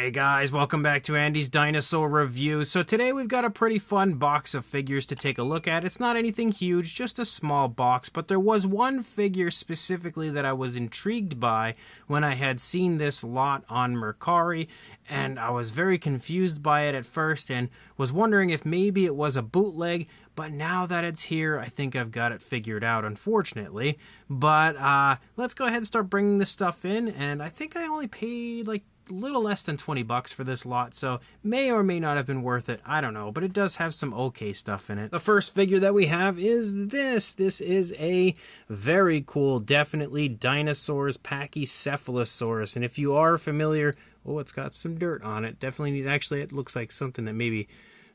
Hey guys, welcome back to Andy's Dinosaur Review. So today we've got a pretty fun box of figures to take a look at. It's not anything huge, just a small box, but there was one figure specifically that I was intrigued by when I had seen this lot on Mercari, and I was very confused by it at first and was wondering if maybe it was a bootleg, but now that it's here, I think I've got it figured out, unfortunately. But let's go ahead and start bringing this stuff in, and I think I only paid like little less than 20 bucks for this lot, so may or may not have been worth it. I don't know, but it does have some okay stuff in it. The first figure that we have is this. This is a very cool, definitely Dinosaurs Pachycephalosaurus, and if you are familiar, oh, it's got some dirt on it. Definitely actually, it looks like something that maybe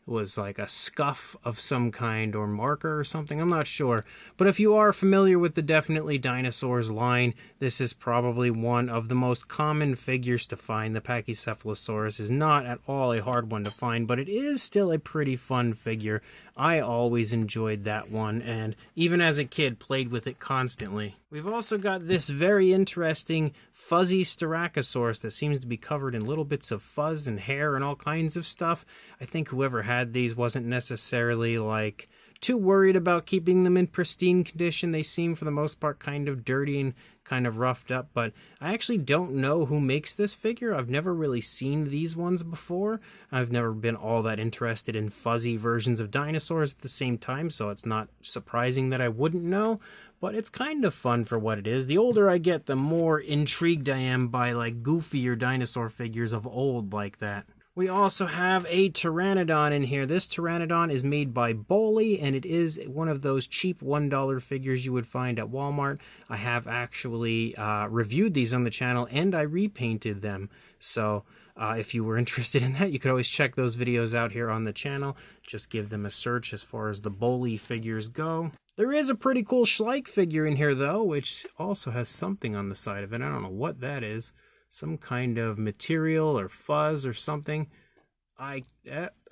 was like a scuff of some kind or marker or something. I'm not sure. But if you are familiar with the Definitely Dinosaurs line, this is probably one of the most common figures to find. The Pachycephalosaurus is not at all a hard one to find, but it is still a pretty fun figure. I always enjoyed that one, and even as a kid played with it constantly. We've also got this very interesting fuzzy Styracosaurus that seems to be covered in little bits of fuzz and hair and all kinds of stuff. I think whoever had these wasn't necessarily like too worried about keeping them in pristine condition. They seem for the most part kind of dirty and kind of roughed up, but I actually don't know who makes this figure. I've never really seen these ones before. I've never been all that interested in fuzzy versions of dinosaurs at the same time, so it's not surprising that I wouldn't know, but it's kind of fun for what it is. The older I get, the more intrigued I am by like goofier dinosaur figures of old like that. We also have a Pteranodon in here. This Pteranodon is made by Boley, and it is one of those cheap $1 figures you would find at Walmart. I have actually reviewed these on the channel, and I repainted them. So if you were interested in that, you could always check those videos out here on the channel. Just give them a search as far as the Boley figures go. There is a pretty cool Schleich figure in here, though, which also has something on the side of it. I don't know what that is. Some kind of material or fuzz or something.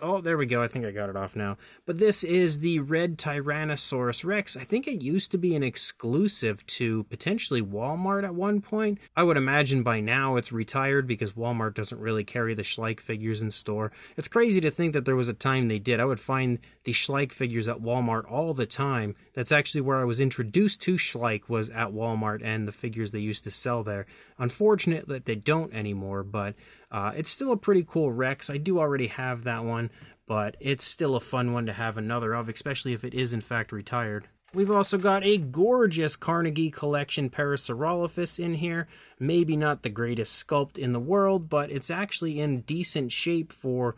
Oh, there we go. I think I got it off now. But this is the red Tyrannosaurus Rex. I think it used to be an exclusive to potentially Walmart at one point. I would imagine by now it's retired because Walmart doesn't really carry the Schleich figures in store. It's crazy to think that there was a time they did. I would find the Schleich figures at Walmart all the time. That's actually where I was introduced to Schleich, was at Walmart and the figures they used to sell there. Unfortunate that they don't anymore, but it's still a pretty cool Rex. I do already have that one, but it's still a fun one to have another of, especially if it is in fact retired. We've also got a gorgeous Carnegie Collection Parasaurolophus in here. Maybe not the greatest sculpt in the world, but it's actually in decent shape for,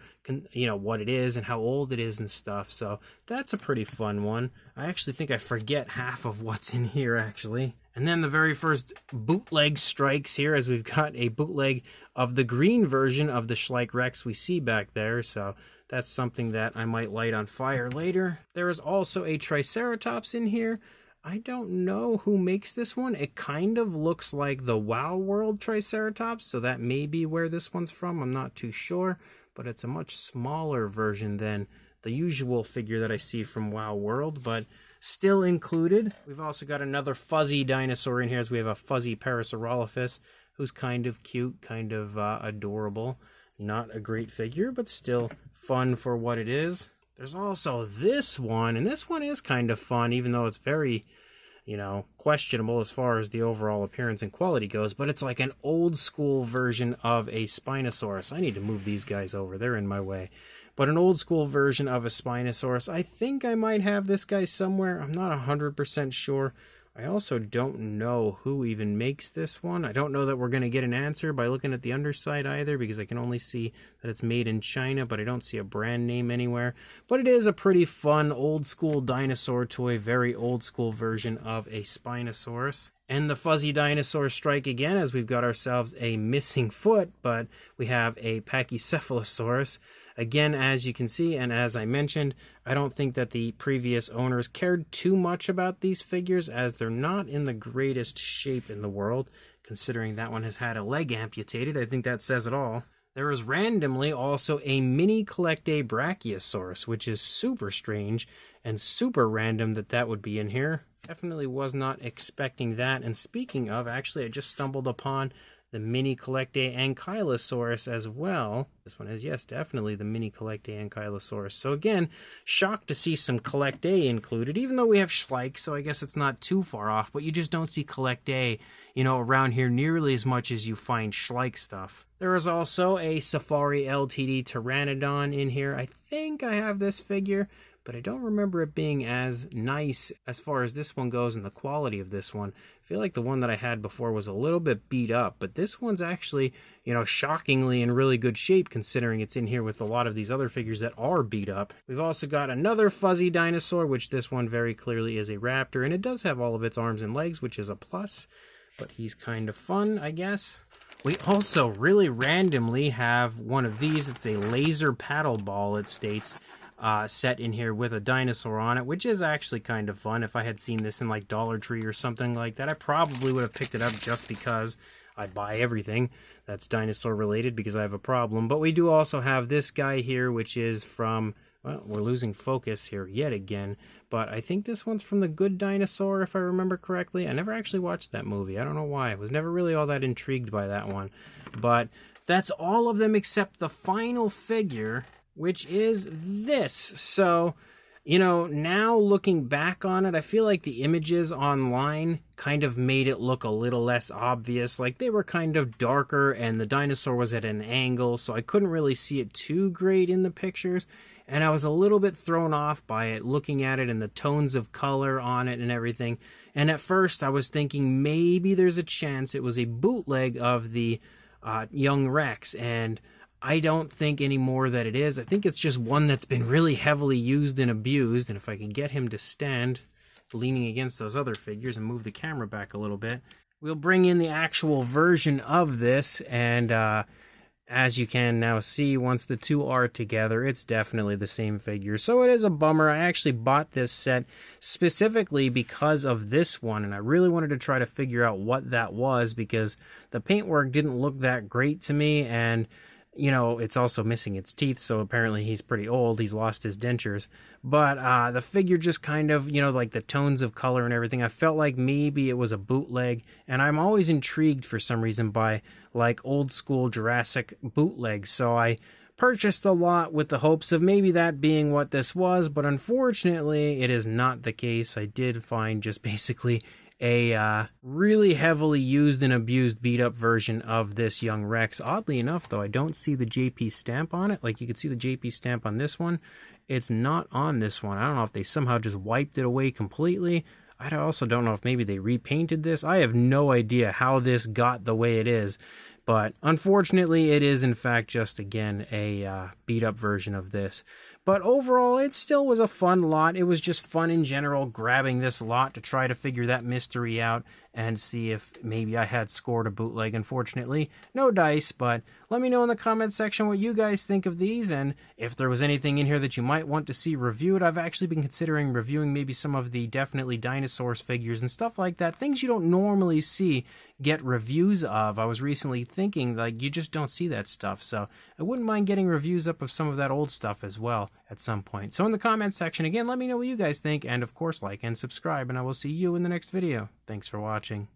you know, what it is and how old it is and stuff. So that's a pretty fun one. I actually think I forget half of what's in here, actually. And then the very first bootleg strikes here, as we've got a bootleg of the green version of the Schleich Rex we see back there. So that's something that I might light on fire later. There is also a Triceratops in here. I don't know who makes this one. It kind of looks like the Wow World Triceratops, so that may be where this one's from. I'm not too sure, but it's a much smaller version than the usual figure that I see from Wow World, but still included. We've also got another fuzzy dinosaur in here, as we have a fuzzy Parasaurolophus, who's kind of cute, kind of adorable. Not a great figure, but still fun for what it is. There's also this one, and this one is kind of fun, even though it's very, you know, questionable as far as the overall appearance and quality goes, but it's like an old school version of a Spinosaurus. I need to move these guys over, they're in my way. But an old school version of a Spinosaurus. I think I might have this guy somewhere. I'm not 100% sure. I also don't know who even makes this one. I don't know that we're going to get an answer by looking at the underside either, because I can only see that it's made in China, but I don't see a brand name anywhere. But it is a pretty fun old school dinosaur toy, very old school version of a Spinosaurus. And the fuzzy dinosaurs strike again, as we've got ourselves a missing foot, but we have a Pachycephalosaurus. Again, as you can see, and as I mentioned, I don't think that the previous owners cared too much about these figures, as they're not in the greatest shape in the world, considering that one has had a leg amputated. I think that says it all. There is randomly also a mini Collectae Brachiosaurus, which is super strange and super random that that would be in here. Definitely was not expecting that. And speaking of, actually, I just stumbled upon the Mini Collectae Ankylosaurus as well. This one is, yes, definitely the Mini Collectae Ankylosaurus. So again, shocked to see some Collectae included, even though we have Schleich, so I guess it's not too far off, but you just don't see Collectae, around here nearly as much as you find Schleich stuff. There is also a Safari LTD Pteranodon in here. I think I have this figure, but I don't remember it being as nice as far as this one goes and the quality of this one. I feel like the one that I had before was a little bit beat up, but this one's actually, shockingly in really good shape considering it's in here with a lot of these other figures that are beat up. We've also got another fuzzy dinosaur, which this one very clearly is a raptor, and it does have all of its arms and legs, which is a plus, but he's kind of fun, I guess. We also really randomly have one of these. It's a laser paddle ball, it states, set in here with a dinosaur on it, which is actually kind of fun. If I had seen this in like Dollar Tree or something like that, I probably would have picked it up just because I buy everything that's dinosaur related because I have a problem. But we do also have this guy here, which is from, well, we're losing focus here yet again, but I think this one's from The Good Dinosaur, if I remember correctly. I never actually watched that movie. I don't know why. I was never really all that intrigued by that one. But that's all of them except the final figure, which is this. So, now looking back on it, I feel like the images online kind of made it look a little less obvious. Like they were kind of darker and the dinosaur was at an angle, so I couldn't really see it too great in the pictures. And I was a little bit thrown off by it, looking at it and the tones of color on it and everything. And at first I was thinking maybe there's a chance it was a bootleg of the young Rex, and I don't think anymore that it is. I think it's just one that's been really heavily used and abused. And if I can get him to stand leaning against those other figures and move the camera back a little bit, we'll bring in the actual version of this. And as you can now see, once the two are together, it's definitely the same figure. So it is a bummer. I actually bought this set specifically because of this one, and I really wanted to try to figure out what that was because the paintwork didn't look that great to me, and it's also missing its teeth, so apparently he's pretty old. He's lost his dentures. But the figure just kind of, like the tones of color and everything, I felt like maybe it was a bootleg. And I'm always intrigued for some reason by, like, old school Jurassic bootlegs. So I purchased a lot with the hopes of maybe that being what this was. But unfortunately, it is not the case. I did find just basically a really heavily used and abused beat up version of this young Rex. Oddly enough, though, I don't see the JP stamp on it. Like, you can see the JP stamp on this one. It's not on this one. I don't know if they somehow just wiped it away completely. I also don't know if maybe they repainted this. I have no idea how this got the way it is. But unfortunately, it is in fact just, again, a beat-up version of this. But overall, it still was a fun lot. It was just fun in general, grabbing this lot to try to figure that mystery out and see if maybe I had scored a bootleg. Unfortunately, no dice, but let me know in the comments section what you guys think of these, and if there was anything in here that you might want to see reviewed. I've actually been considering reviewing maybe some of the Definitely Dinosaurs figures and stuff like that, things you don't normally see get reviews of. I was recently thinking, like, you just don't see that stuff, so I wouldn't mind getting reviews up of some of that old stuff as well at some point. So in the comments section, again, let me know what you guys think, and of course, like and subscribe, and I will see you in the next video. Thanks for watching.